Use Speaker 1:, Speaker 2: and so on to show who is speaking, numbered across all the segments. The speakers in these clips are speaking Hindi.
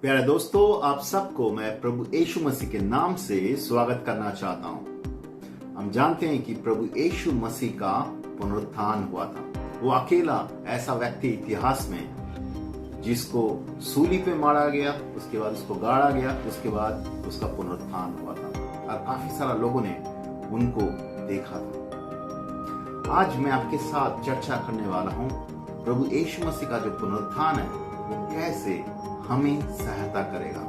Speaker 1: प्यारे दोस्तों, आप सबको मैं प्रभु यीशु मसीह के नाम से स्वागत करना चाहता हूं। हम जानते हैं कि प्रभु यीशु मसीह का पुनरुत्थान हुआ था। वो अकेला ऐसा व्यक्ति इतिहास में जिसको सूली पे मारा गया, उसके बाद उसको गाड़ा गया, उसके बाद उसका पुनरुत्थान हुआ था और काफी सारा लोगों ने उनको देखा था। आज मैं आपके साथ चर्चा करने वाला हूं प्रभु यीशु मसीह का जो पुनरुत्थान है वो कैसे हमें सहायता करेगा।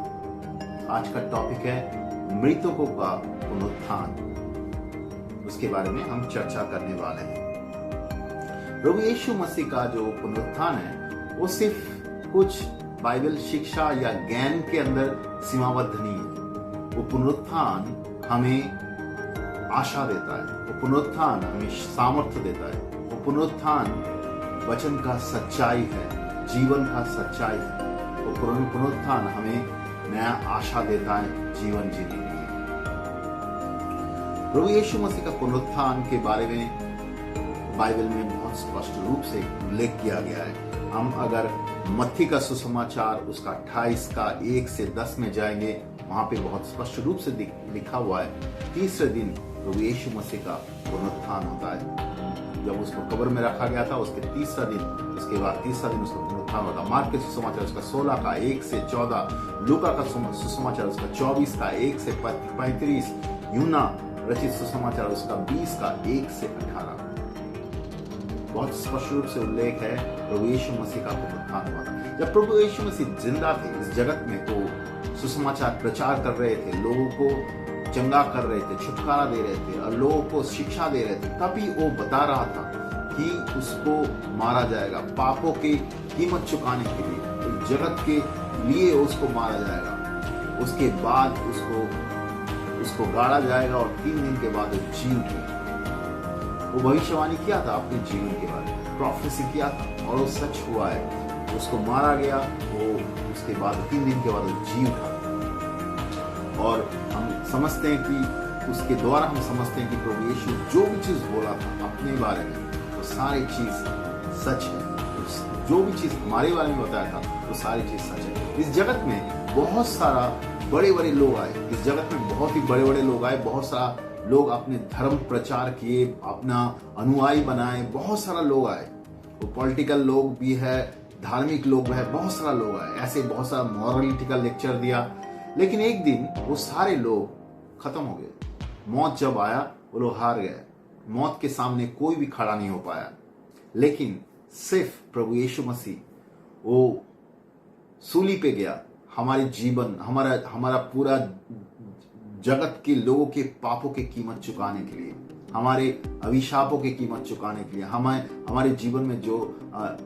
Speaker 1: आज का टॉपिक है मृतकों का पुनरुत्थान। उसके बारे में हम चर्चा करने वाले हैं। प्रभु यीशु मसीह का जो पुनरुत्थान है वो सिर्फ कुछ बाइबल शिक्षा या ज्ञान के अंदर सीमाबद्ध नहीं है। वो पुनरुत्थान हमें आशा देता है, वो पुनरुत्थान हमें सामर्थ्य देता है, वो पुनरुत्थान वचन का सच्चाई है, जीवन का सच्चाई है। पुनरुत्थान हमें नया आशा देता है जीवन जीने के लिए। प्रभु यीशु मसीह का पुनरुत्थान के बारे में बाइबल में बहुत स्पष्ट रूप से उल्लेख किया गया है। हम अगर मत्ती का सुसमाचार उसका 28 का 1 से 10 में जाएंगे, वहां पे बहुत स्पष्ट रूप से लिखा हुआ है तीसरे दिन प्रभु यीशु मसीह का पुनरुत्थान होता है। जब उसको कब्र में रखा गया था उसके तीसरा दिन, उसके बाद तीसरा दिन उसका पुनरुत्थान होता। मार्क के सुसमाचार उसका 16 का 1 से 14, लूका का सुसमाचार उसका 24 का 1 से 35, यूना रचित सुसमाचार उसका 20 का 1 से 18। बहुत स्पष्ट रूप से उल्लेख है प्रभु यीशु मसीह का पुनरुत्थान हुआ था। जब प्रभु यीशु मसीह जिंदा थे इस जगत में तो सुसमाचार प्रचार कर रहे थे, लोगों को चंगा कर रहे थे, छुटकारा दे रहे थे और लोगों को शिक्षा दे रहे थे। तभी वो बता रहा था कि उसको मारा जाएगा पापों की कीमत चुकाने के लिए, तो जगत के लिए उसको मारा जाएगा, उसके बाद उसको गाड़ा जाएगा और 3 दिन के बाद वो जी उठेगा। वो भविष्यवाणी किया था अपने जीवन के बारे में, प्रोफेसी किया था और वो सच हुआ है। उसको मारा गया, वो उसके बाद 3 दिन के बाद वो जी उठा। और हम समझते हैं कि उसके द्वारा हम समझते हैं कि प्रभु यीशु जो भी चीज बोला था अपने बारे में वो सारी चीज सच है। जो भी चीज हमारे बारे में बताया था वो सारी चीज सच है। इस जगत में बहुत सारा बड़े बड़े लोग आए, इस जगत में बहुत ही बड़े बड़े लोग आए, बहुत सारा लोग अपने धर्म प्रचार किए, अपना अनुयायी बनाए, बहुत सारा लोग आए। वो पॉलिटिकल लोग भी है, धार्मिक लोग भी है, बहुत सारा लोग आए, ऐसे बहुत सारा मॉरलिटी का लेक्चर दिया। लेकिन एक दिन वो सारे लोग खत्म हो गए। मौत जब आया वो लोग हार गए। मौत के सामने कोई भी खड़ा नहीं हो पाया। लेकिन सिर्फ प्रभु यीशु मसीह वो सूली पे गया, हमारे जीवन, हमारा पूरा जगत के लोगों के पापों की कीमत चुकाने के लिए, हमारे अभिशापों की कीमत चुकाने के लिए, हमारे जीवन में जो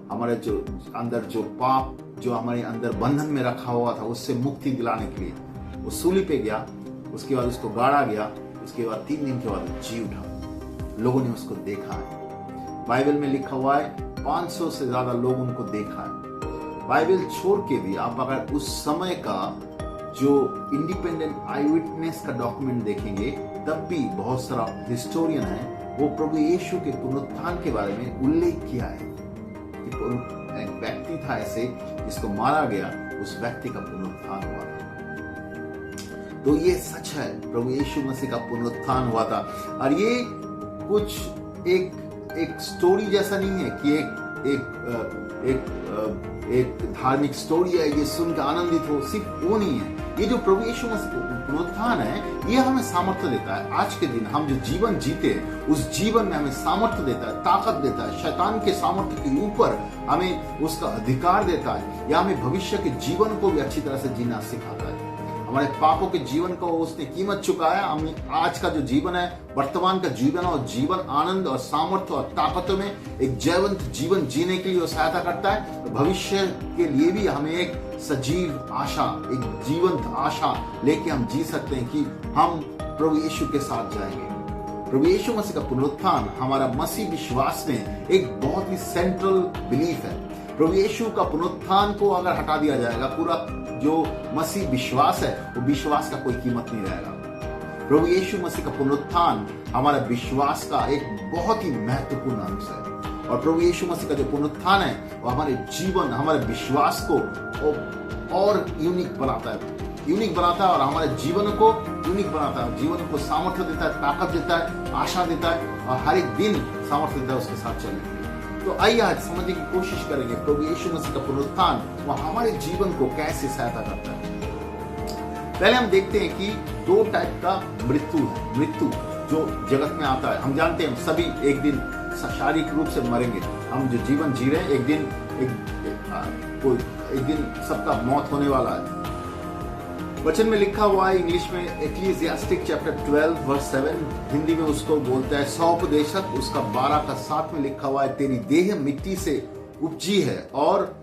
Speaker 1: हमारे जो अंदर जो पाप जो हमारे अंदर बंधन में रखा हुआ था उससे मुक्ति दिलाने के लिए वो सूली पे गया। उसके बाद उसको गाड़ा गया, उसके बाद 3 दिन के बाद जी उठा। लोगों ने उसको देखा है। बाइबल में लिखा हुआ है 500 से ज्यादा लोग उनको देखा है। बाइबल छोड़ के भी आप अगर उस समय का जो इंडिपेंडेंट आई विटनेस का डॉक्यूमेंट देखेंगे तब भी बहुत सारा हिस्टोरियन है वो प्रभु यीशु के पुनरुत्थान के बारे में उल्लेख किया है कि एक व्यक्ति था ऐसे जिसको मारा गया, उस व्यक्ति का पुनरुत्थान हुआ था। तो ये सच है, प्रभु यीशु मसीह का पुनरुत्थान हुआ था। और ये कुछ एक स्टोरी जैसा नहीं है कि एक धार्मिक स्टोरी है, ये सुनकर आनंदित हो, सिर्फ वो नहीं है। ये जो प्रभु यीशु मसीह का पुनरुत्थान है ये हमें सामर्थ्य देता है। आज के दिन हम जो जीवन जीते हैं उस जीवन में हमें सामर्थ्य देता है, ताकत देता है। शैतान के सामर्थ्य के ऊपर हमें उसका अधिकार देता है, या हमें भविष्य के जीवन को भी अच्छी तरह से जीना सिखाता है। हमारे पापों के जीवन को उसने कीमत चुकाया। हमें आज का जो जीवन है, वर्तमान का जीवन और जीवन आनंद और सामर्थ्य और ताकतों में एक जैवंत जीवन जीने के लिए वो सहायता करता है। भविष्य के लिए भी हमें एक सजीव आशा, एक जीवंत आशा लेके हम जी सकते हैं कि हम प्रभु यीशु के साथ जाएंगे। प्रभु यीशु मसीह का पुनरुत्थान हमारा मसीह विश्वास में एक बहुत ही सेंट्रल बिलीफ है। प्रभु यीशु का पुनरुत्थान को अगर हटा दिया जाएगा, पूरा जो मसीह विश्वास है वो विश्वास का कोई कीमत नहीं रहेगा। प्रभु यीशु मसीह का पुनरुत्थान हमारा विश्वास का एक बहुत ही महत्वपूर्ण अंश है। और प्रभु यीशु मसीह का जो पुनरुत्थान है वो हमारे जीवन, हमारे विश्वास को और यूनिक बनाता है और हमारे जीवन को यूनिक बनाता है, जीवन को सामर्थ्य देता है, ताकत देता है, आशा देता है और हर एक दिन सामर्थ्य देता है उसके साथ चलने के लिए। तो आइए आज समझने की कोशिश करेंगे प्रभु यीशु मसीह का पुनरुत्थान वो हमारे जीवन को कैसे सहायता करता है। पहले हम देखते हैं कि दो टाइप का मृत्यु है। मृत्यु जो जगत में आता है, हम जानते हैं सभी एक दिन शारीरिक रूप से मरेंगे। हम जो जीवन जी रहे हैं एक दिन सबका मौत होने वाला है। वचन में लिखा हुआ है इंग्लिश में एक्लीसियास्टिक चैप्टर 12 वर्स 7, हिंदी में उसको बोलता है सौपदेशक उसका 12 का 7 में लिखा हुआ है तेरी देह मिट्टी से उपजी है और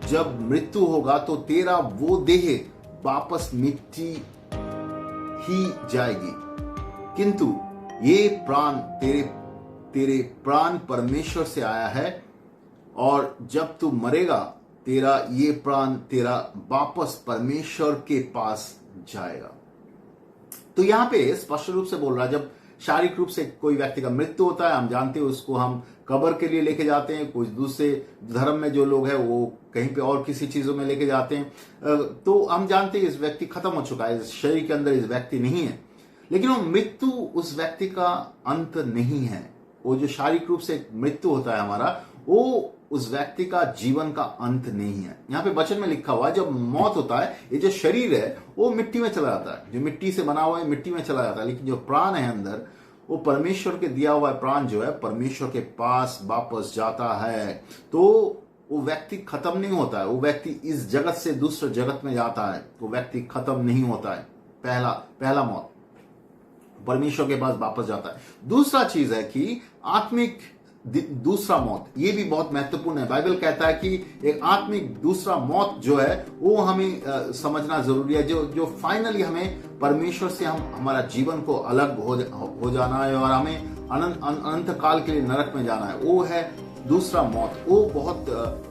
Speaker 1: जब मृत्यु होगा तो तेरा वो देह वापस मिट्टी ही जाएगी, किंतु ये प्राण तेरे प्राण परमेश्वर से आया है और जब तू मरेगा तेरा ये प्राण तेरा वापस परमेश्वर के पास जाएगा। तो यहां पे स्पष्ट रूप से बोल रहा है जब शारीरिक रूप से कोई व्यक्ति का मृत्यु होता है, हम जानते हैं उसको हम कब्र के लिए लेके जाते हैं। कुछ दूसरे धर्म में जो लोग हैं वो कहीं पे और किसी चीजों में लेके जाते हैं। तो हम जानते हैं इस व्यक्ति खत्म हो चुका है, इस शरीर के अंदर इस व्यक्ति नहीं है, लेकिन वो मृत्यु उस व्यक्ति का अंत नहीं है। वो जो शारीरिक रूप से मृत्यु होता है हमारा, वो उस व्यक्ति का जीवन का अंत नहीं है। यहाँ पे वचन में लिखा हुआ है जब मौत होता है ये जो शरीर है वो मिट्टी में चला जाता है, जो मिट्टी से बना हुआ है मिट्टी में चला जाता है, लेकिन जो प्राण है अंदर वो परमेश्वर के दिया हुआ प्राण जो है परमेश्वर के पास वापस जाता है। तो वो व्यक्ति खत्म नहीं होता है, वो व्यक्ति इस जगत से दूसरे जगत में जाता है, वो व्यक्ति खत्म नहीं होता है। पहला मौत परमेश्वर के पास वापस जाता है। दूसरा चीज है कि आत्मिक दूसरा मौत, ये भी बहुत महत्वपूर्ण है। बाइबल कहता है कि एक आत्मिक दूसरा मौत जो है वो हमें समझना जरूरी है, जो फाइनली हमें परमेश्वर से हमारा जीवन को अलग हो जाना है और हमें अनंत काल के लिए नरक में जाना है, वो है दूसरा मौत। वो बहुत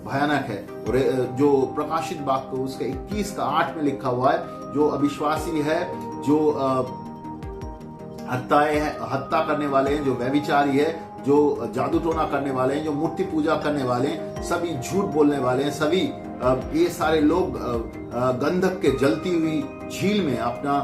Speaker 1: भयानक है। और जो प्रकाशित वाक्य उसके 21 का 8 में लिखा हुआ है, जो अविश्वासी है, जो हत्या करने वाले हैं, जो व्यभिचारी है, जो जादू टोना करने वाले हैं, जो मूर्ति पूजा करने वाले हैं, सभी झूठ बोलने वाले हैं, सभी ये सारे लोग गंधक के जलती हुई झील में अपना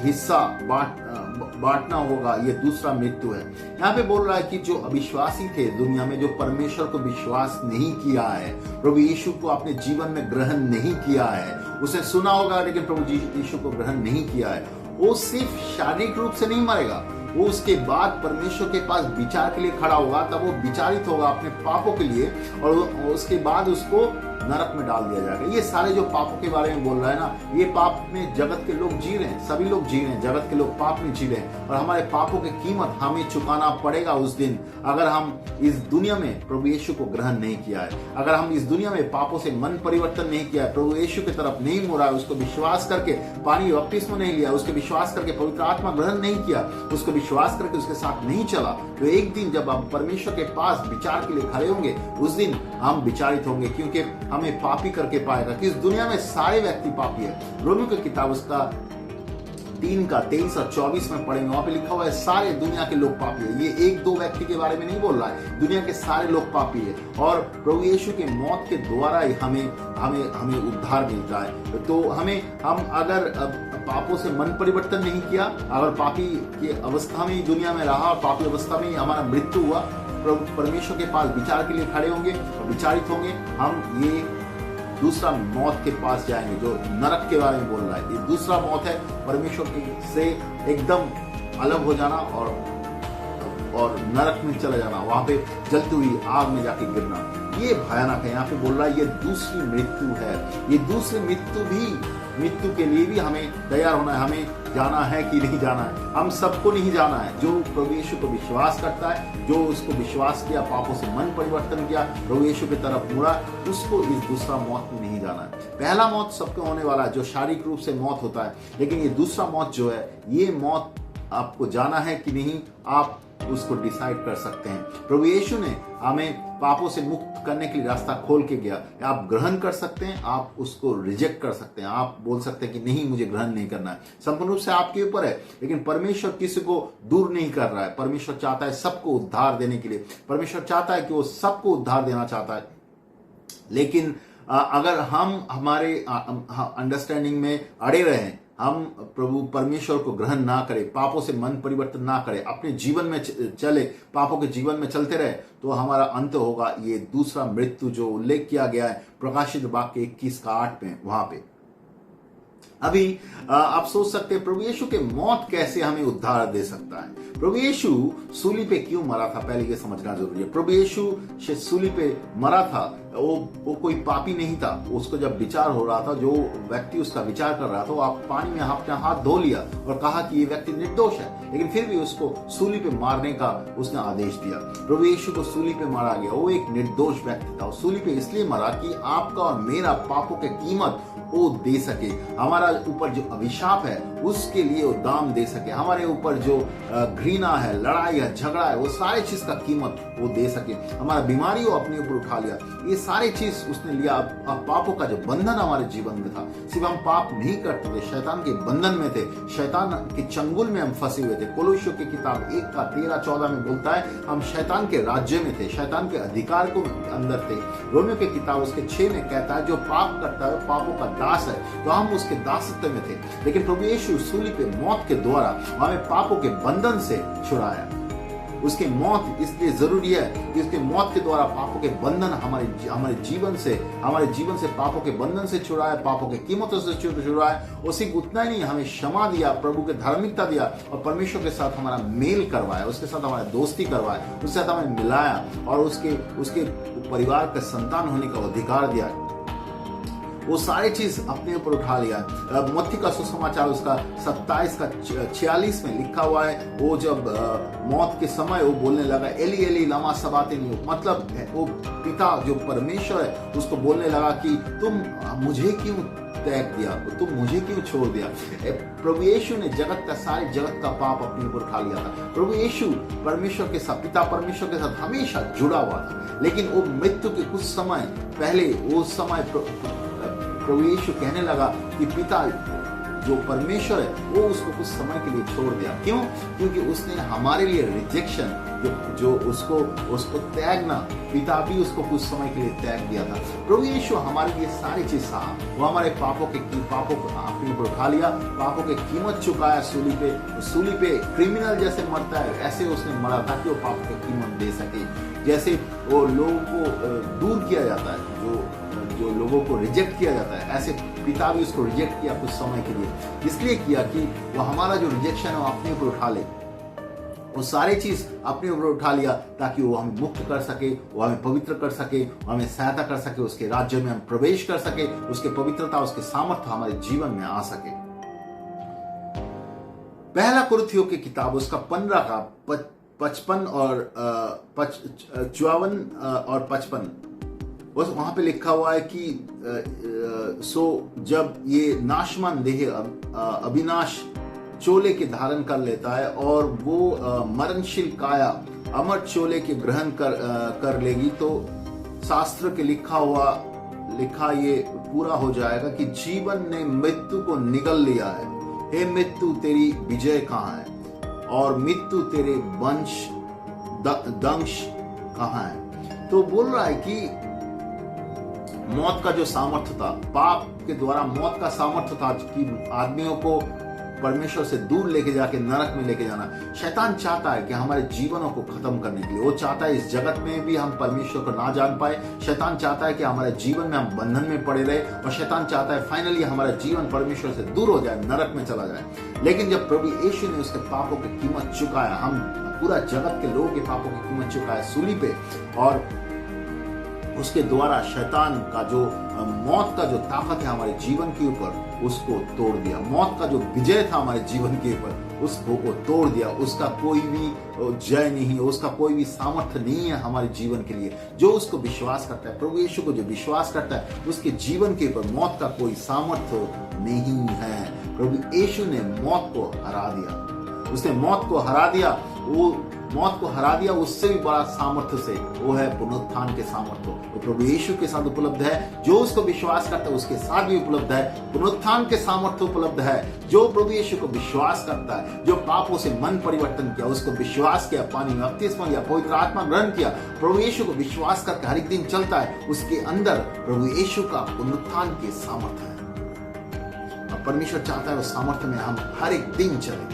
Speaker 1: हिस्सा बांटना होगा। ये दूसरा मृत्यु है। यहाँ पे बोल रहा है कि जो अविश्वासी थे दुनिया में, जो परमेश्वर को विश्वास नहीं किया है, प्रभु यीशु को अपने जीवन में ग्रहण नहीं किया है, उसे सुना होगा लेकिन प्रभु यीशु को ग्रहण नहीं किया है, वो सिर्फ शारीरिक रूप से नहीं मरेगा, वो उसके बाद परमेश्वर के पास विचार के लिए खड़ा होगा। तब वो विचारित होगा अपने पापों के लिए और उसके बाद उसको नरक में डाल दिया जाएगा। ये सारे जो पापों के बारे में बोल रहा है ना, ये पाप में जगत के लोग जी रहे हैं, सभी लोग जी रहे हैं, जगत के लोग पाप में जी रहे हैं और हमारे पापों की कीमत हमें चुकाना पड़ेगा उस दिन, अगर हम इस दुनिया में प्रभु यीशु को ग्रहण नहीं किया है, अगर हम इस दुनिया में पापों से मन परिवर्तन नहीं किया है, प्रभु यीशु की तरफ नहीं मुड़ा है, उसको विश्वास करके पानी बपतिस्मा नहीं लिया, उसके विश्वास करके पवित्र आत्मा ग्रहण नहीं किया, उसको विश्वास करके उसके साथ नहीं चला, तो एक दिन जब हम परमेश्वर के पास विचार के लिए खड़े होंगे उस दिन हम विचारित होंगे, क्योंकि हमें पापी करके पाएगा कि इस दुनिया में सारे व्यक्ति पापी है। रोमियो की किताब उसका 3 का 23 और 24 में पढ़ेंगे, वहां पे लिखा हुआ है सारे दुनिया के लोग पापी है। ये एक दो व्यक्ति के बारे में नहीं बोल रहा है, दुनिया के सारे लोग पापी है और प्रभु यीशु के मौत के द्वारा ही हमें उद्धार मिलता है। तो हम अगर पापों से मन परिवर्तन नहीं किया, अगर पापी की अवस्था में ही दुनिया में रहा और पापी अवस्था में ही हमारा मृत्यु हुआ, परमेश्वर के पास विचार के लिए खड़े होंगे और विचारित होंगे, हम ये दूसरा मौत के पास जाएंगे जो नरक के बारे में बोल रहा है। ये दूसरा मौत है, परमेश्वर से एकदम अलग हो जाना और नरक में चला जाना, वहां पे जलती हुई आग में जाके गिरना। ये भयानक है। यहाँ पे बोल रहा है ये दूसरी मृत्यु है। ये दूसरी मृत्यु के लिए भी हमें तैयार होना है, हमें जाना है कि नहीं जाना है। हम सबको नहीं जाना है। जो प्रभु यीशु को विश्वास करता है, जो उसको विश्वास किया, पापों से मन परिवर्तन किया, प्रभु यीशु की तरफ मुड़ा, उसको इस दूसरा मौत में नहीं जाना है। पहला मौत सबको होने वाला है जो शारीरिक रूप से मौत होता है, लेकिन ये दूसरा मौत जो है, ये मौत आपको जाना है कि नहीं, आप उसको डिसाइड कर सकते हैं। प्रभु यीशु ने हमें पापों से मुक्त करने के लिए रास्ता खोल के गया। आप ग्रहण कर सकते हैं, आप उसको रिजेक्ट कर सकते हैं, आप बोल सकते हैं कि नहीं, मुझे ग्रहण नहीं करना है। संपूर्ण रूप से आपके ऊपर है, लेकिन परमेश्वर किसी को दूर नहीं कर रहा है। परमेश्वर चाहता है सबको उद्धार देने के लिए, परमेश्वर चाहता है कि वो सबको उद्धार देना चाहता है, लेकिन अगर हम हमारे अंडरस्टैंडिंग में अड़े रहें, हम प्रभु परमेश्वर को ग्रहण ना करें, पापों से मन परिवर्तन ना करें, अपने जीवन में चले, पापों के जीवन में चलते रहे, तो हमारा अंत होगा ये दूसरा मृत्यु जो उल्लेख किया गया है प्रकाशित वाक्य 21:8 में, वहां पे। अभी आप सोच सकते हैं प्रभु यीशु के मौत कैसे हमें उद्धार दे सकता है। प्रभु यीशु सूली पे क्यों मरा था, पहले ये समझना जरूरी है। प्रभु यीशु सूली पे मरा था, वो कोई पापी नहीं था। उसको जब विचार हो रहा था, जो व्यक्ति उसका विचार कर रहा था, वो आप पानी में अपना हाथ धो लिया और कहा कि ये व्यक्ति निर्दोष है, लेकिन फिर भी उसको सूली पे मारने का उसने आदेश दिया। प्रभु यीशु को सूली पे मारा गया। वो एक निर्दोष व्यक्ति था। सूली पे इसलिए मरा कि आपका और मेरा पापों की कीमत वो दे सके, हमारा ऊपर जो अभिशाप है उसके लिए वो दाम दे सके, हमारे ऊपर जो घृणा है, लड़ाई है, झगड़ा है, वो सारे चीज का कीमत वो दे सके, हमारा बीमारी वो अपने ऊपर उठा लिया। ये सारे चीज उसने लिया। अब पापों का जो बंधन हमारे जीवन में था, सिर्फ हम पाप नहीं करते थे, शैतान के बंधन में थे, शैतान के चंगुल में हम फंसे हुए थे। कोलोसियों की किताब 1:13-14 में बोलता है हम शैतान के राज्य में थे, शैतान के अधिकार को अंदर थे। रोमियो की किताब उसके 6 में कहता है जो पाप करता है पापों का दास है, तो हम उसके दासत्व में थे। लेकिन प्रभु यीशु सूली पे मौत के द्वारा हमें पापों के बंधन से छुड़ाया। उसकी मौत इसलिए जरूरी है कि उसके मौत के द्वारा पापों के बंधन हमारे जीवन से पापों के बंधन से छुड़ाया, पापों के कीमतों से छुड़ाया। उसी उतना ही नहीं, हमें क्षमा दिया, प्रभु के धार्मिकता दिया और परमेश्वर के साथ हमारा मेल करवाया, उसके साथ हमारा दोस्ती करवाया, उसके साथ हमें मिलाया और उसके परिवार का संतान होने का अधिकार दिया। वो सारी चीज अपने ऊपर उठा लिया। मत्ती का सुसमाचार उसका 27:46 में लिखा हुआ है। वो जब मौत के समय वो बोलने लगा एली एली लमा सबक्तानी, मतलब वो पिता जो परमेश्वर है उसको बोलने लगा कि तुम मुझे क्यों त्याग दिया, तुम मुझे क्यों छोड़ दिया। प्रभु यीशु ने सारे जगत का पाप अपने ऊपर उठा लिया था। प्रभु यीशु परमेश्वर के साथ, पिता परमेश्वर के साथ हमेशा जुड़ा हुआ था। लेकिन वो मृत्यु के कुछ समय पहले, वो समय प्रभु यीशु कहने लगा कि पिता जो परमेश्वर है वो उसको कुछ समय के लिए छोड़ दिया। क्यों? क्योंकि उसने हमारे लिए रिजेक्शन, जो उसको त्यागना, पिता भी उसको कुछ समय के लिए त्याग दिया था। प्रभु यीशु हमारे लिए सारी चीज सहा। वो हमारे पापों को अपने ऊपर उठा लिया, पापों की कीमत चुकाया सूली पे क्रिमिनल जैसे मरता है ऐसे उसने मरा ताकि वो पापों की कीमत दे सके। जैसे वो लोगों को दूर किया जाता है, जो लोगों को रिजेक्ट किया जाता है, ऐसे पिता भी उसको रिजेक्ट किया कुछ समय के लिए। इसलिए किया कि वो हमारा जो रिजेक्शन है वो अपने ऊपर उठा ले, वो सारी चीज अपने ऊपर उठा लिया ताकि वो हमें मुक्त कर सके, वो हमें पवित्र कर सके, वो हमें सहायता कर सके, उसके राज्य में हम प्रवेश कर सके, उसके पवित्रता, उसके सामर्थ्य हमारे जीवन में आ सके। पहला कुरिन्थियों की किताब उसका 55 और 55 बस वहां पे लिखा हुआ है कि सो जब ये नाशमान देह अविनाश चोले के धारण कर लेता है और वो मरणशील काया अमर चोले के ग्रहण कर लेगी, तो शास्त्र के लिखा ये पूरा हो जाएगा कि जीवन ने मृत्यु को निगल लिया है। हे मृत्यु तेरी विजय कहाँ है और मृत्यु तेरे वंश दंश कहाँ है। तो बोल रहा है कि मौत का जो सामर्थ्य था, पाप के द्वारा मौत का सामर्थ्य था कि आदमियों को परमेश्वर से दूर लेके जाके नरक में लेके जाना। शैतान चाहता है कि हमारे जीवनों को खत्म करने के लिए, वो चाहता है इस जगत में भी हम परमेश्वर को ना जान पाए। शैतान चाहता है कि हमारे जीवन में हम बंधन में पड़े रहे और शैतान चाहता है फाइनली हमारा जीवन परमेश्वर से दूर हो जाए, नरक में चला जाए। लेकिन जब प्रभु यीशु ने उसके पापों की कीमत चुकाया, हम पूरा जगत के लोगों के पापों की कीमत चुकाया सूली पे, और उसके द्वारा शैतान का जो मौत का जो ताकत है हमारे जीवन के ऊपर, उसको तोड़ दिया। मौत का जो विजय था हमारे जीवन के ऊपर, उसको तोड़ दिया। उसका कोई भी जय नहीं है, उसका कोई भी सामर्थ्य नहीं है हमारे जीवन के लिए। जो उसको विश्वास करता है, प्रभु यीशु को जो विश्वास करता है, उसके जीवन के ऊपर मौत का कोई सामर्थ्य नहीं है। प्रभु यीशु ने मौत को हरा दिया, उसने मौत को हरा दिया। वो मौत को हरा दिया, उससे भी बड़ा सामर्थ्य से, वो है पुनरुत्थान के सामर्थ्य। वो प्रभु यीशु के साथ उपलब्ध है, जो उसको विश्वास करता है उसके साथ भी उपलब्ध है। पुनरुत्थान के सामर्थ्य उपलब्ध है, जो प्रभु यीशु को विश्वास करता है, जो पापों से मन परिवर्तन किया, उसको विश्वास किया, पानी में बपतिस्मा लिया, पवित्र आत्मा ग्रहण किया, प्रभु यीशु को विश्वास करके हर एक दिन चलता है, उसके अंदर प्रभु यीशु का पुनरुत्थान के सामर्थ्य है। और परमेश्वर चाहता है उस सामर्थ्य में हम हर एक दिन चलें।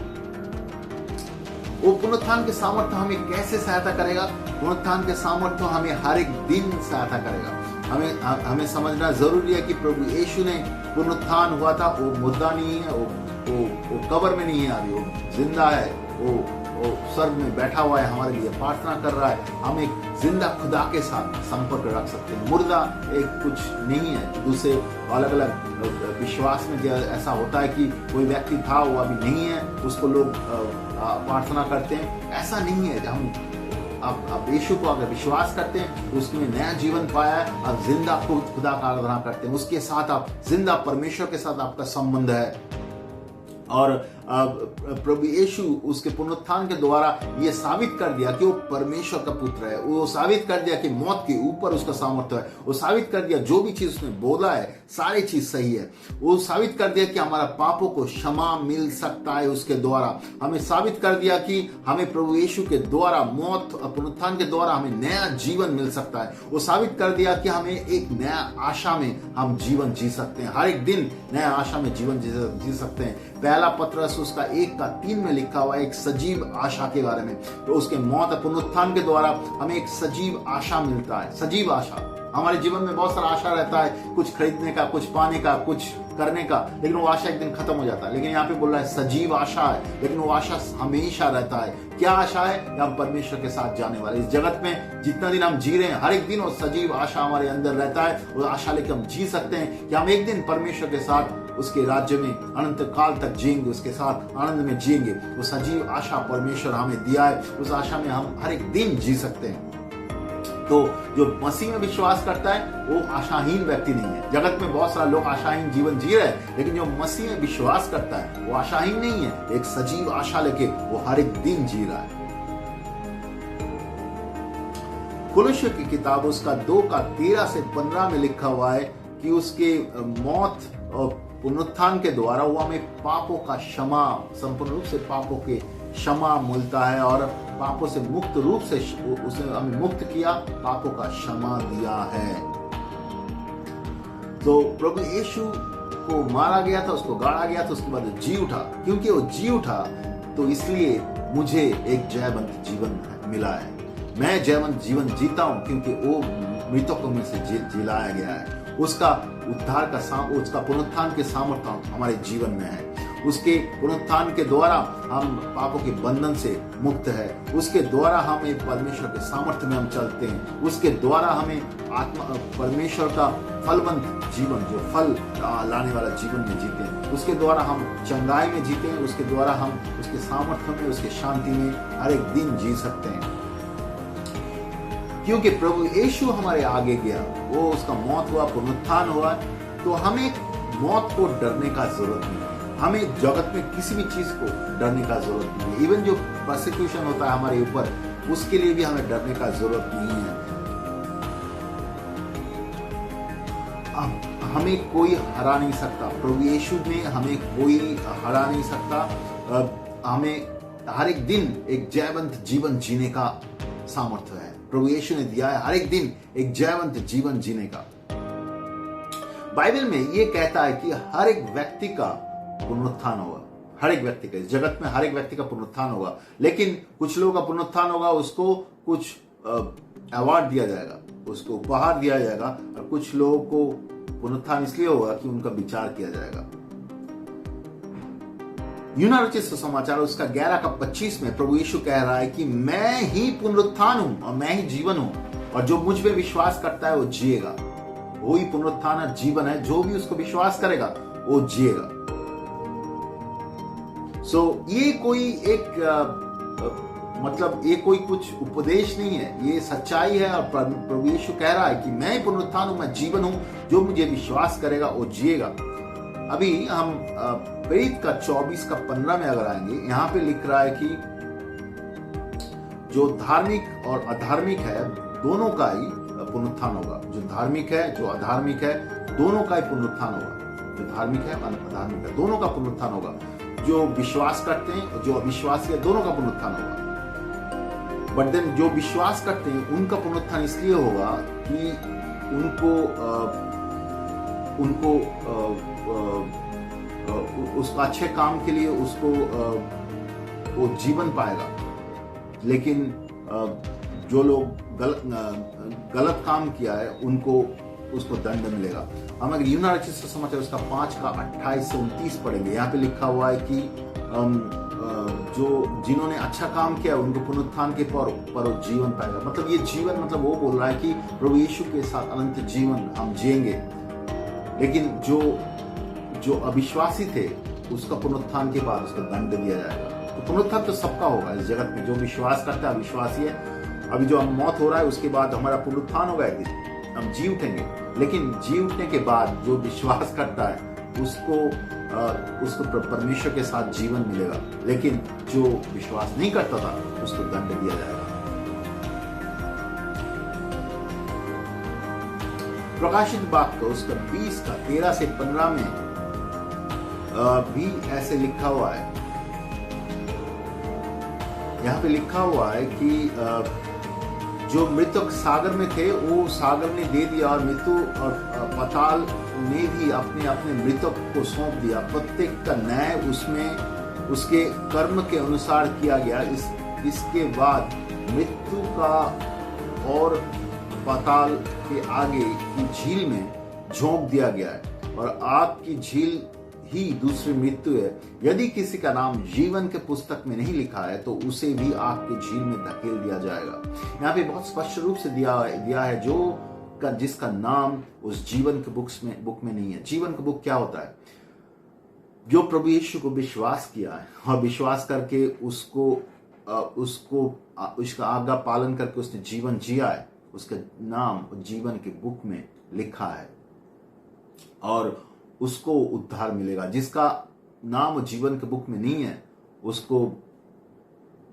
Speaker 1: वो पुनरुत्थान के सामर्थ्य हमें कैसे सहायता करेगा? पुनरुत्थान के सामर्थ्य हमें हर एक दिन सहायता करेगा। हमें समझना जरूरी है कि प्रभु यीशु ने पुनरुत्थान हुआ था, वो मुर्दा नहीं है, वो कब्र में नहीं है, अभी वो जिंदा है, वो स्वर्ग में बैठा हुआ है, हमारे लिए प्रार्थना कर रहा है। हम एक जिंदा खुदा के साथ संपर्क रख सकते हैं। मुर्दा एक कुछ नहीं है। दूसरे अलग अलग विश्वास में ऐसा होता है कि कोई व्यक्ति था, वो अभी नहीं है, उसको लोग प्रार्थना करते हैं। ऐसा नहीं है। हम आप यीशु को अगर विश्वास करते हैं, उसमें नया जीवन पाया है, आप जिंदा खुदा का आराधना करते हैं, उसके साथ आप जिंदा परमेश्वर के साथ आपका संबंध है। और प्रभु यीशु उसके पुनरुत्थान के द्वारा ये साबित कर दिया कि वो परमेश्वर का पुत्र है। वो साबित कर दिया कि मौत के ऊपर उसका सामर्थ्य है। वो साबित कर दिया जो भी चीज उसने बोला है सारी चीज सही है। वो साबित कर दिया कि हमारा पापों को क्षमा मिल सकता है उसके द्वारा। हमें साबित कर दिया कि हमें प्रभु यीशु के द्वारा, मौत और पुनरुत्थान के द्वारा हमें नया जीवन मिल सकता है। वो साबित कर दिया कि हमें एक नया आशा में हम जीवन जी सकते हैं। हर एक दिन नया आशा में जीवन जी सकते हैं। पहला पत्रस उसका 1:3 में लिखा हुआ है एक सजीव आशा के बारे में। तो उसके मौत और पुनरुत्थान के द्वारा हमें एक सजीव आशा मिलता है। सजीव आशा। हमारे जीवन में बहुत सारा आशा रहता है, कुछ खरीदने का, कुछ पाने का, कुछ करने का, लेकिन वो आशा एक दिन खत्म हो जाता है। लेकिन यहाँ पे बोल रहा है सजीव आशा है, लेकिन वो आशा हमेशा रहता है। क्या आशा है? हम परमेश्वर के साथ जाने वाले। इस जगत में जितना दिन हम जी रहे हैं, हर एक दिन वो सजीव आशा हमारे अंदर रहता है। वो आशा लेकर हम जी सकते हैं कि हम एक दिन परमेश्वर के साथ उसके राज्य में अनंत काल तक जिएंगे, उसके साथ आनंद में जिएंगे। वो सजीव आशा परमेश्वर हमें दिया है। उस आशा में हम हर एक दिन जी सकते हैं। तो जो मसीह में विश्वास करता है वो आशाहीन व्यक्ति नहीं है। जगत में बहुत सारे लोग आशाहीन जीवन जी रहे हैं, लेकिन जो मसीह में विश्वास करता है वो आशाहीन नहीं है। एक सजीव आशा लेके वो हर एक दिन जी रहा है। कुलुस्सियों की किताब उसका 2:13-15 में लिखा हुआ है कि उसके मौत और पुनरुत्थान के द्वारा वो हमें पापों का क्षमा, संपूर्ण रूप से पापों के क्षमा मिलता है, और पापों से मुक्त रूप से उसने हमें मुक्त किया, पापों का क्षमा दिया है। तो प्रभु यीशु को मारा गया था, उसको गाड़ा गया था, उसके बाद जी उठा। क्योंकि वो जी उठा तो इसलिए मुझे एक जयवंत जीवन मिला है। मैं जयवंत जीवन जीता हूं क्योंकि वो मृतकों में से जिलाया गया है। उसका उद्धार का उसका पुनरुत्थान के सामर्थ्य हमारे जीवन में है। उसके पुनरुत्थान के द्वारा हम पापों के बंधन से मुक्त है। उसके द्वारा हम एक परमेश्वर के सामर्थ्य में हम चलते हैं। उसके द्वारा हमें आत्मा परमेश्वर का फलवंत जीवन, जो फल लाने वाला जीवन में जीते हैं। उसके द्वारा हम चंगाई में जीते हैं। उसके द्वारा हम उसके सामर्थ्य में, उसके शांति में हर एक दिन जी सकते हैं। क्योंकि प्रभु यीशु हमारे आगे गया, वो उसका मौत हुआ, पुनरुत्थान हुआ, तो हमें मौत को डरने का जरूरत नहीं है। हमें जगत में किसी भी चीज को डरने का जरूरत नहीं है। इवन जो परसिक्यूशन होता है हमारे ऊपर, उसके लिए भी हमें डरने का जरूरत नहीं है। हमें कोई हरा नहीं सकता। प्रभु यीशु में हमें कोई हरा नहीं सकता। हमें हर एक दिन एक जयवंत जीवन जीने का सामर्थ्य है। प्रभु यीशु ने दिया है हर एक दिन एक जयवंत जीवन जीने का। बाइबल में ये कहता है कि हर एक व्यक्ति का पुनरुत्थान होगा। हर एक व्यक्ति का, इस जगत में हर एक व्यक्ति का पुनरुत्थान होगा। लेकिन कुछ लोगों का पुनरुत्थान होगा, उसको कुछ अवार्ड दिया जाएगा, उसको उपहार दिया जाएगा, और कुछ लोगों को पुनरुत्थान इसलिए होगा कि उनका विचार किया जाएगा। यूहन्ना रचित सुसमाचार उसका 11:25 में प्रभु यीशु कह रहा है कि मैं ही पुनरुत्थान हूं और मैं ही जीवन हूं, और जो मुझ पे विश्वास करता है वो जिएगा। वो ही पुनरुत्थान और जीवन है। जो भी उसको विश्वास करेगा वो जिएगा। ये कोई एक मतलब ये कोई कुछ उपदेश नहीं है, ये सच्चाई है। और प्रभु यीशु कह रहा है कि मैं ही पुनरुत्थान हूं, मैं जीवन हूं, जो मुझे विश्वास करेगा वो जिएगा। अभी हम प्रेरित का 24:15 में अगर आएंगे, यहां पे लिख रहा है कि जो धार्मिक और अधार्मिक है दोनों का ही पुनरुत्थान होगा। जो धार्मिक है, जो अधार्मिक है, दोनों का ही पुनरुत्थान होगा। जो धार्मिक है, अधार्मिक है, दोनों का पुनरुत्थान होगा। जो विश्वास करते हैं, जो अविश्वासी है, दोनों का पुनरुत्थान होगा। बट देन जो विश्वास करते हैं उनका पुनरुत्थान इसलिए होगा कि उनको उस अच्छे काम के लिए उसको वो जीवन पाएगा। लेकिन जो लोग गलत काम किया है उनको उसको दंड मिलेगा। हम अगर यूहन्ना रचित सुसमाचार उसका 5 का 28 से 29 पढ़ेंगे, यहाँ पे लिखा हुआ है कि जो जिन्होंने अच्छा काम किया उनको पुनरुत्थान के पर जीवन पाएगा। मतलब ये जीवन, मतलब वो बोल रहा है कि प्रभु यीशु के साथ अनंत जीवन हम जिएंगे। लेकिन जो अविश्वासी थे उसका पुनरुत्थान के बाद उसको दंड दिया जाएगा। तो पुनरुत्थान तो सबका होगा इस जगत में। जो विश्वास करता है, अविश्वासी है, अभी जो हम मौत हो रहा है उसके बाद हमारा पुनरुत्थान होगा, एक दिन हम जी उठेंगे। लेकिन जी उठने के बाद जो विश्वास करता है उसको परमेश्वर के साथ जीवन मिलेगा। लेकिन जो विश्वास नहीं करता था उसको दंड दिया जाएगा। प्रकाशित वाक्य उसका 20 का 13 से 15 में भी ऐसे लिखा हुआ है। यहाँ पे लिखा हुआ है कि जो मृतक सागर में थे वो सागर ने दे दिया, और मृत्यु और पाताल ने भी अपने अपने मृतक को सौंप दिया। प्रत्येक का न्याय उसमें उसके कर्म के अनुसार किया गया। इसके बाद मृत्यु का और पाताल के आगे की झील में झोंक दिया गया है, और आग की झील ही दूसरी मृत्यु है। यदि किसी का नाम जीवन के पुस्तक में नहीं लिखा है तो उसे भी आग की झील में धकेल दिया जाएगा। यहाँ पे बहुत स्पष्ट रूप से दिया है जिसका नाम उस जीवन के बुक में नहीं है। जीवन का बुक क्या होता है? जो प्रभु यीशु को विश्वास किया है और विश्वास करके उसका आज्ञा पालन करके उसने जीवन जिया है, उसका नाम जीवन के बुक में लिखा है और उसको उद्धार मिलेगा। जिसका नाम जीवन के बुक में नहीं है उसको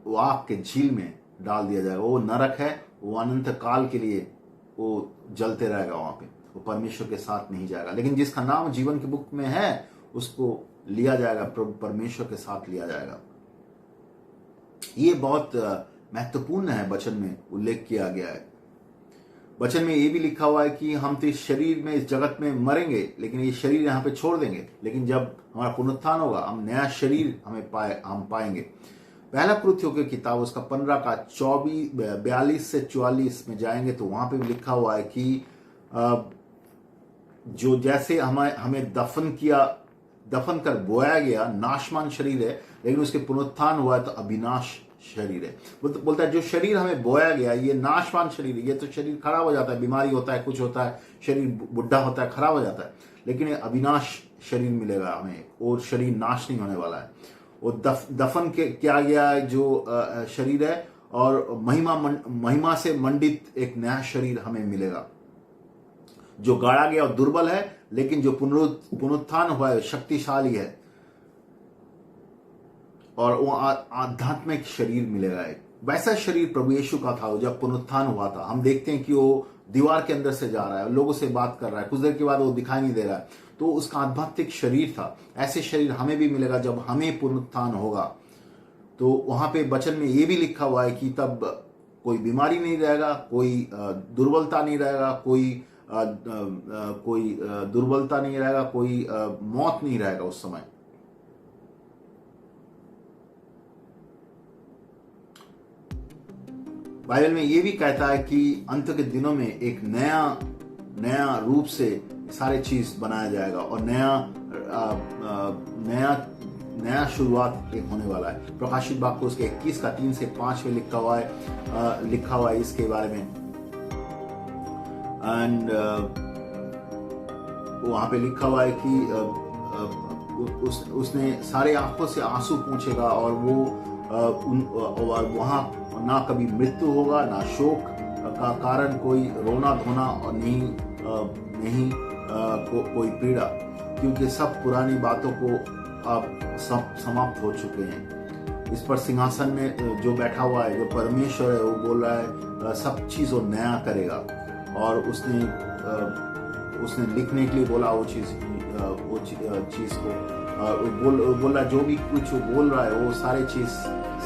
Speaker 1: वो आग के झील में डाल दिया जाएगा। वो नरक है, वो अनंत काल के लिए वो जलते रहेगा वहां पे, वो परमेश्वर के साथ नहीं जाएगा। लेकिन जिसका नाम जीवन के बुक में है उसको लिया जाएगा, परमेश्वर के साथ लिया जाएगा। ये बहुत महत्वपूर्ण है, वचन में उल्लेख किया गया है। वचन में ये भी लिखा हुआ है कि हम तो इस शरीर में, इस जगत में मरेंगे, लेकिन ये शरीर यहाँ पे छोड़ देंगे। लेकिन जब हमारा पुनरुत्थान होगा हम नया शरीर हम पाएंगे। पहला कुरिन्थियों की किताब उसका 15 का 42 से 44 में जाएंगे तो वहां पे भी लिखा हुआ है कि जो जैसे हमें दफन कर बोया गया नाशमान शरीर है, लेकिन उसके पुनरुत्थान हुआ है तो अविनाश शरीर है। बोलता है जो शरीर हमें बोया गया ये नाशवान शरीर है। ये तो शरीर खराब हो जाता है, बीमारी होता है, कुछ होता है, शरीर बुढ़ा होता है, खराब हो जाता है। लेकिन ये अविनाश शरीर मिलेगा हमें, और शरीर नाश नहीं होने वाला है। वो दफन किया गया जो शरीर है, और महिमा से मंडित एक नया शरीर हमें मिलेगा जो गाड़ा गया और दुर्बल है, लेकिन जो पुनरुत्थान हुआ है शक्तिशाली है, और वो आध्यात्मिक शरीर मिलेगा। एक वैसा शरीर प्रभु यीशु का था जब पुनरुत्थान हुआ था। हम देखते हैं कि वो दीवार के अंदर से जा रहा है, लोगों से बात कर रहा है, कुछ देर के बाद वो दिखाई नहीं दे रहा है, तो उसका आध्यात्मिक शरीर था। ऐसे शरीर हमें भी मिलेगा जब हमें पुनरुत्थान होगा। तो वहां पे वचन में ये भी लिखा हुआ है कि तब कोई बीमारी नहीं रहेगा, कोई दुर्बलता नहीं रहेगा, कोई दुर्बलता नहीं रहेगा, कोई मौत नहीं रहेगा उस समय। बाइबल में ये भी कहता है कि अंत के दिनों में एक नया रूप से सारे चीज बनाया जाएगा, और नया शुरुआत एक होने वाला है। प्रकाशित वाक्य उसके 21 का 3 से 5 में लिखा हुआ है इसके बारे में। एंड वहां पे लिखा हुआ है कि उसने सारे आंखों से आंसू पूछेगा, और वो वहां ना कभी मृत्यु होगा, ना शोक का कारण कोई रोना धोना, और नहीं कोई पीड़ा, क्योंकि सब पुरानी बातों को अब सब समाप्त हो चुके हैं। इस पर सिंहासन में जो बैठा हुआ है, जो परमेश्वर है, वो बोल रहा है सब चीज वो नया करेगा। और उसने लिखने के लिए बोला वो चीज को, बोल रहा जो भी कुछ वो बोल रहा है वो सारे चीज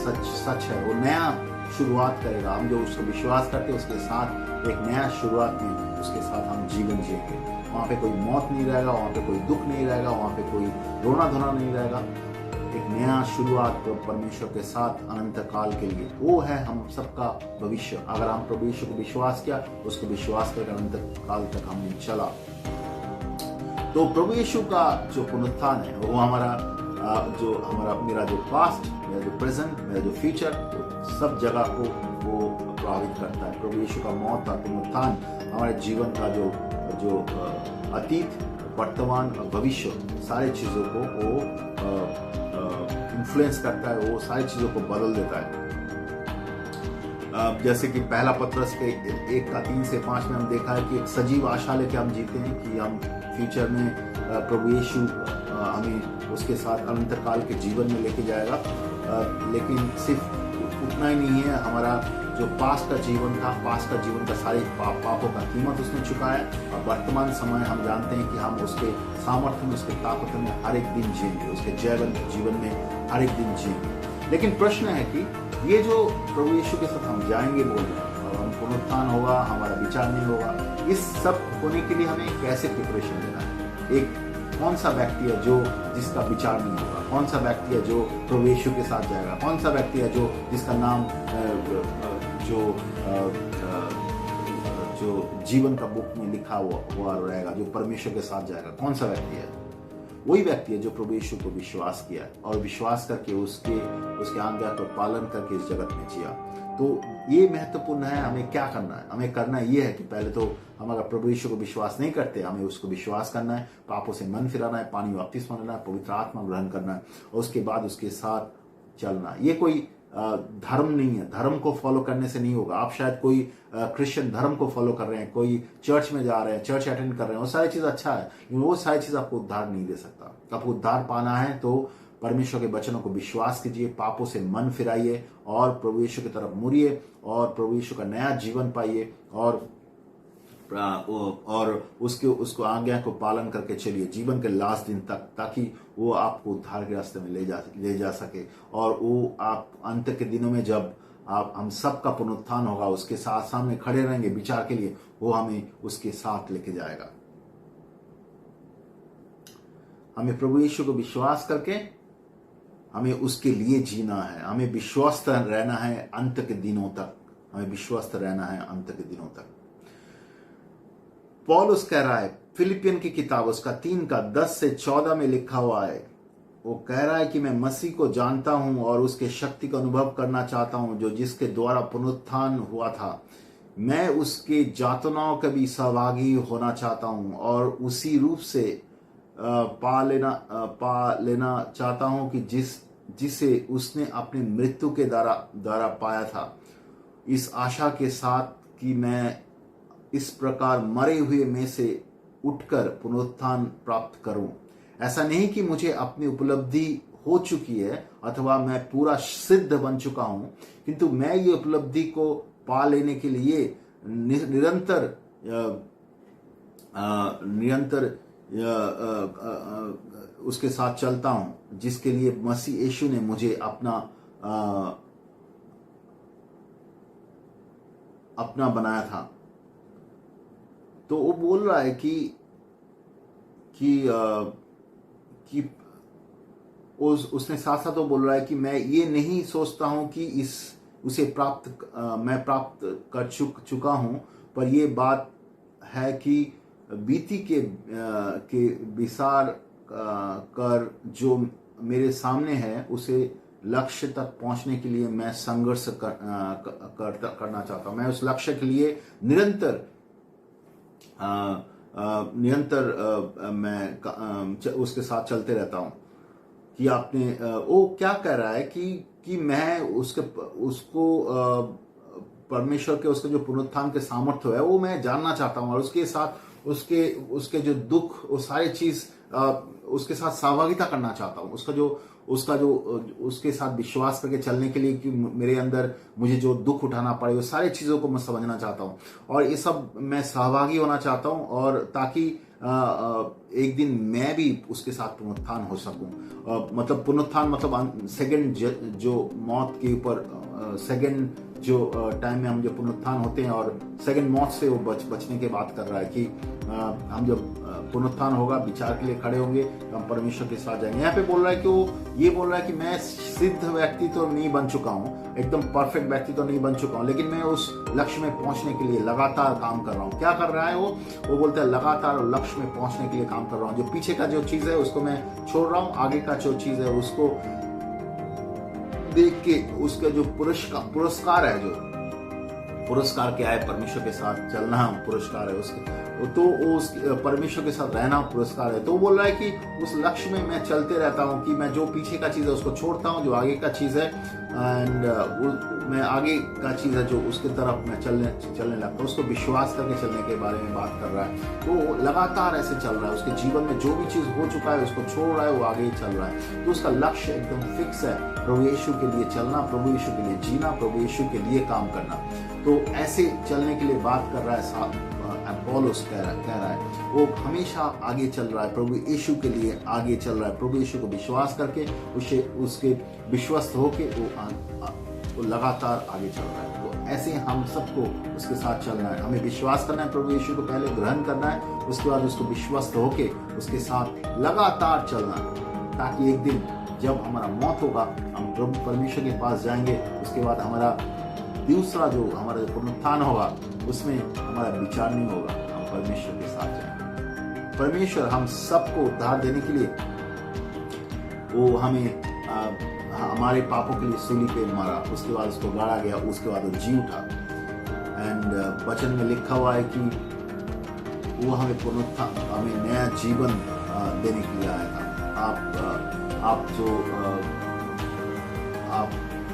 Speaker 1: सच है। वो नया शुरुआत करेगा। हम जो उसको विश्वास करते हैं उसके साथ एक नया शुरुआत में उसके साथ हम जीवन जिएंगे। वहाँ पे कोई मौत नहीं रहेगा, वहाँ पे कोई दुख नहीं रहेगा, वहाँ पे कोई रोना धोना नहीं रहेगा। एक नया शुरुआत परमेश्वर के साथ अनंत काल के लिए, वो है हम सबका भविष्य। अगर हम प्रभु यीशु को विश्वास किया, उसको विश्वास करके अनंत काल तक हमने चला, तो प्रभु यीशु का जो पुनरुत्थान है वो मेरा जो पास्ट, मेरा जो प्रेजेंट, मेरा जो फ्यूचर, सब जगह को वो प्रभावित करता है। प्रभु यीशु का मौत और पुनरुत्थान हमारे जीवन का जो अतीत, वर्तमान और भविष्य सारी चीजों को वो इन्फ्लुएंस करता है, वो सारी चीजों को बदल देता है। जैसे कि पहला पत्रस के 1:3 से 5 में हम देखा है कि एक सजीव आशा लेके हम जीते हैं कि हम फ्यूचर में प्रभु यीशु हमें उसके साथ अनंत काल के जीवन में लेके जाएगा। लेकिन सिर्फ उतना ही नहीं है, हमारा जो पास्ट का जीवन था, पास्ट का जीवन का सारे पापों का कीमत उसने चुकाया। और वर्तमान समय हम जानते हैं कि हम उसके सामर्थ्य में, उसके ताकत में हर एक दिन जिएंगे, उसके जीवन में हर एक दिन जिएंगे। लेकिन प्रश्न है कि ये जो प्रभु यीशु के साथ हम जाएंगे बोल रहे हैं और हम पुनरुत्थान होगा, हमारा विचार नहीं होगा, इस सब होने के लिए हमें कैसे प्रिपरेशन लेना है? एक कौन सा व्यक्ति है जो जिसका विचार नहीं होगा? कौन सा व्यक्ति है जो प्रभु यीशु के साथ जाएगा? कौन सा व्यक्ति है जो जिसका नाम जो जीवन का बुक में लिखा हुआ रहेगा, जो परमेश्वर के साथ जाएगा? कौन सा व्यक्ति है? वही व्यक्ति है जो प्रभु यीशु को विश्वास किया और विश्वास करके उसके आज्ञा का पालन करके इस जगत में जिया। तो ये महत्वपूर्ण है। हमें क्या करना है? हमें करना ये है कि पहले तो हम अगर प्रभु यीशु को विश्वास नहीं करते, हमें उसको विश्वास करना है, पापों से मन फिराना है, पानी बपतिस्मा लेना है, पवित्र आत्मा ग्रहण करना है और उसके बाद उसके साथ चलना। ये कोई धर्म नहीं है, धर्म को फॉलो करने से नहीं होगा। आप शायद कोई क्रिश्चियन धर्म को फॉलो कर रहे हैं, कोई चर्च में जा रहे हैं, चर्च अटेंड कर रहे हैं, वो सारी चीज अच्छा है, लेकिन वो सारी चीज आपको उद्धार नहीं दे सकता। आपको उद्धार पाना है तो परमेश्वर के वचनों को विश्वास कीजिए, पापों से मन फिराइए और प्रभु यीशु की तरफ मुड़िए और प्रभु यीशु का नया जीवन पाइए और उसको आज्ञा को पालन करके चलिए जीवन के लास्ट दिन तक, ताकि वो आपको उद्धार के रास्ते में ले जा सके। और वो आप अंत के दिनों में जब हम सब का पुनरुत्थान होगा, उसके साथ सामने खड़े रहेंगे विचार के लिए, वो हमें उसके साथ लेके जाएगा। हमें प्रभु यीशु को विश्वास करके हमें उसके लिए जीना है, हमें विश्वस्त रहना है अंत के दिनों तक, हमें विश्वस्त रहना है अंत के दिनों तक। पौलुस कह रहा है, फिलिपियन की किताब उसका 3:10 से 14 में लिखा हुआ है, वो कह रहा है कि मैं मसीह को जानता हूं और उसके शक्ति का अनुभव करना चाहता हूं जो जिसके द्वारा पुनरुत्थान हुआ था। मैं उसके यातनाओं के भी सहभागी होना चाहता हूं और उसी रूप से पा लेना चाहता हूं कि जिसे उसने अपनी मृत्यु के द्वारा पाया था, इस आशा के साथ कि मैं इस प्रकार मरे हुए में से उठकर पुनरुत्थान प्राप्त करूं। ऐसा नहीं कि मुझे अपनी उपलब्धि हो चुकी है अथवा मैं पूरा सिद्ध बन चुका हूं, किंतु मैं ये उपलब्धि को पा लेने के लिए निरंतर उसके साथ चलता हूं, जिसके लिए मसीह यीशु ने मुझे अपना बनाया था। तो वो बोल रहा है कि उसने साथ साथ वो बोल रहा है कि मैं ये नहीं सोचता हूं कि उसे मैं प्राप्त कर चुका हूं, पर ये बात है कि बीती के विसार कर जो मेरे सामने है उसे लक्ष्य तक पहुंचने के लिए मैं संघर्ष करना चाहता हूं। मैं उस लक्ष्य के लिए निरंतर मैं उसके साथ चलते रहता हूं। कि आपने वो क्या कह रहा है कि मैं उसको परमेश्वर के उसके जो पुनरुत्थान के सामर्थ्य है वो मैं जानना चाहता हूं और उसके साथ उसके जो दुख वो सारी चीज उसके साथ सहभागिता करना चाहता हूं। उसका जो उसके साथ विश्वास करके चलने के लिए कि मेरे अंदर मुझे जो दुख उठाना पड़े, वो सारी चीजों को मैं समझना चाहता हूँ और ये सब मैं सहभागी होना चाहता हूँ, और ताकि एक दिन मैं भी उसके साथ पुनरुत्थान हो सकूं। मतलब पुनरुत्थान मतलब सेकंड जो मौत के ऊपर सेकंड जो टाइम में हम जो पुनरुत्थान होते हैं और सेकंड मौत से वो बचने की बात कर रहा है कि हम जब पुनरुत्थान होगा, विचार के लिए खड़े होंगे, तो हम परमेश्वर के साथ जाएंगे। यहाँ पे बोल रहा है कि वो ये बोल रहा है कि मैं सिद्ध व्यक्ति तो नहीं बन चुका हूँ, एकदम परफेक्ट व्यक्ति तो नहीं बन चुका हूँ, लेकिन मैं उस लक्ष्य में पहुंचने के लिए लगातार काम कर रहा हूँ। क्या कर रहा है वो बोलता है लगातार लक्ष्य में पहुंचने के लिए काम कर रहा हूँ। जो पीछे का जो चीज है उसको मैं छोड़ रहा हूँ, आगे का जो चीज है उसको देख के उसका जो पुरस्कार है, जो पुरस्कार क्या है, परमेश्वर के साथ चलना पुरस्कार है उसके, तो उस परमेश्वर के साथ रहना पुरस्कार है। तो वो बोल रहा है कि उस लक्ष्य में मैं चलते रहता हूँ कि मैं जो पीछे का चीज है उसको छोड़ता हूँ, जो आगे का चीज है एंड मैं आगे का चीज है जो उसके तरफ मैं चलने लगता हूँ। उसको विश्वास करके चलने के बारे में बात कर रहा है। तो लगातार ऐसे चल रहा है, उसके जीवन में जो भी चीज हो चुका है उसको छोड़ रहा है, वो आगे ही चल रहा है। तो उसका लक्ष्य एकदम फिक्स है, प्रभु यीशु के लिए चलना, प्रभु यीशु के लिए जीना, प्रभु यीशु के लिए काम करना। तो ऐसे चलने के लिए बात कर रहा है पौलुस कह रहा है वो हमेशा आगे चल रहा है, प्रभु यीशु के लिए आगे चल रहा है, प्रभु यीशु को विश्वास करके उसके विश्वस्त होके वो लगातार आगे चल रहा है। तो ऐसे हम सबको उसके साथ चलना है, हमें विश्वास करना है, प्रभु यीशु को पहले ग्रहण करना है, उसके बाद उसको विश्वस्त होके उसके साथ लगातार चलना है, ताकि एक दिन जब हमारा मौत होगा हम प्रभु परमेश्वर के पास जाएंगे। उसके बाद हमारा दूसरा जो हमारा पुनरुत्थान होगा उसमें हमारा विचार नहीं होगा, हम परमेश्वर के साथ जाएंगे। परमेश्वर हम सबको उद्धार देने के लिए वो हमें हमारे पापों के लिए सूली पे मारा, उसके बाद उसको गाड़ा गया, उसके बाद वो जी उठा। एंड वचन में लिखा हुआ है कि वो हमें पुनरुत्थान, हमें नया जीवन देने के लिए आया था। आप जो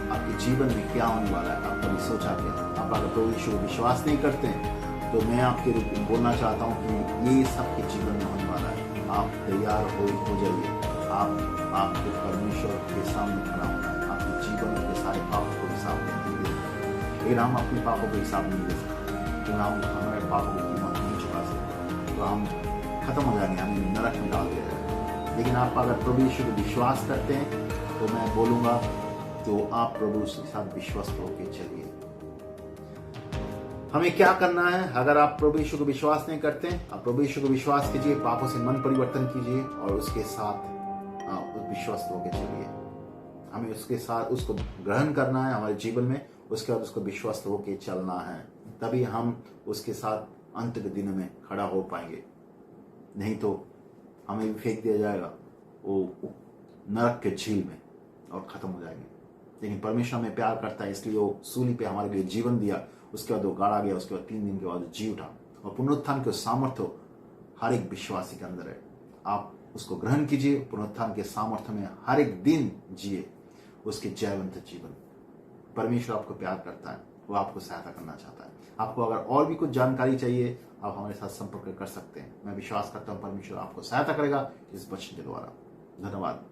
Speaker 1: आपके जीवन में क्या होने वाला है, आप कभी सोचा क्या? आप अगर प्रभु यीशु को विश्वास नहीं करते हैं तो मैं आपके रूप में बोलना चाहता हूँ कि ये सबके जीवन में होने वाला है। आप तैयार हो जाइए, आपके परमेश्वर के सामने खड़ा होना है, आपके जीवन के सारे पापों को हिसाब नहीं दे सकते। लेकिन हम अपने पापों को हिसाब नहीं दे सकते, क्योंकि हम हमारे पापों की कीमत नहीं चुका सकते, तो हम खत्म हो जाएंगे, हमें नरक में डाल दिया जाएगा। लेकिन आप अगर प्रभु यीशु को विश्वास करते हैं तो मैं बोलूंगा तो आप प्रभु के साथ विश्वस्त होकर चलिए। हमें क्या करना है? अगर आप प्रभु यीशु को विश्वास नहीं करते, आप प्रभु यीशु को विश्वास कीजिए, पापों से मन परिवर्तन कीजिए और उसके साथ विश्वस्त होकर चलिए। हमें उसके साथ उसको ग्रहण करना है हमारे जीवन में, उसके बाद उसको विश्वस्त होकर चलना है, तभी हम उसके साथ अंत के दिनों में खड़ा हो पाएंगे। नहीं तो हमें भी फेंक दिया जाएगा वो नरक के झील में और खत्म हो जाएंगे। लेकिन परमेश्वर हमें प्यार करता है, इसलिए वो सूली पे हमारे लिए जीवन दिया, उसके बाद वो गाड़ा गया, उसके बाद 3 दिन के बाद जी उठा। और पुनरुत्थान के सामर्थ्य हर एक विश्वासी के अंदर है। आप उसको ग्रहण कीजिए, पुनरुत्थान के सामर्थ्य में हर एक दिन जिए उसके जयवंत जीवन। परमेश्वर आपको प्यार करता है, वो आपको सहायता करना चाहता है। आपको अगर और भी कुछ जानकारी चाहिए, आप हमारे साथ संपर्क कर सकते हैं। मैं विश्वास करता हूँ परमेश्वर आपको सहायता करेगा इस वचन के द्वारा। धन्यवाद।